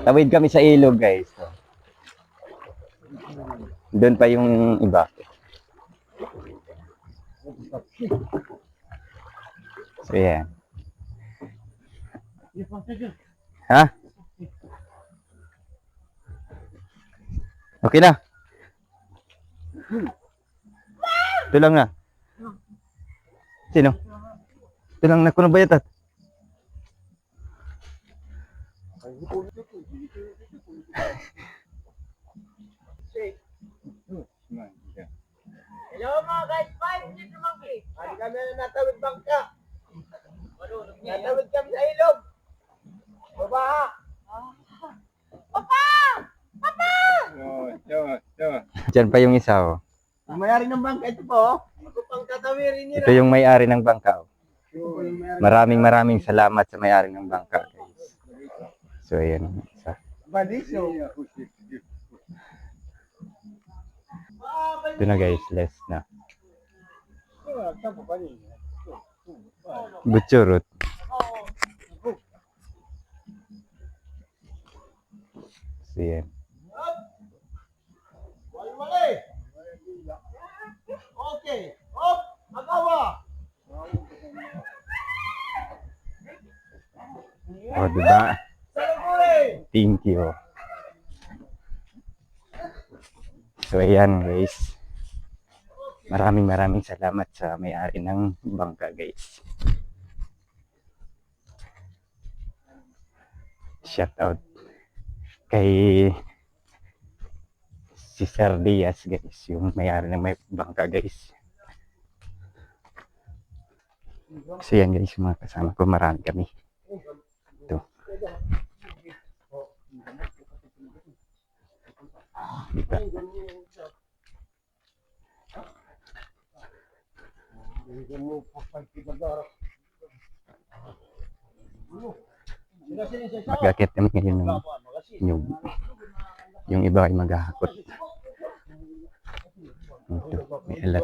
Tawid kami sa ilog, guys. So, doon pa yung iba. So, yeah. Ha? Okay na. Ito lang na. Sino? Ito lang na. Kuno ba yatat? Hello mga guys, 5 minutes naman please. Hindi kami na natawid bangka. Natawid kami sa ilog. Babaha. Papa! Papa! Diyan pa yung isa, oh. Ang mayari ng bangka ito po. Ako pang tatawirin nila. Ito yung may-ari ng bangka, oh. Maraming salamat sa may-ari ng bangka, guys. So, ayan. Isa. Ito na, guys. Less na. Butchurot. So, yan. Mali! Okay. Hop! Agawa! Oh, diba? Saluguri! Thank you. So, ayan, guys. Maraming salamat sa may-ari ng bangka, guys. Shout out kay si Sir Diaz, guys, yung may-ari ng may bangka, guys. So yan, guys, yung mga kasama ko, marami kami. Ito. Diba? Mag-akit kami ngayon ng yung iba ay maghahakot. Ito, may alat.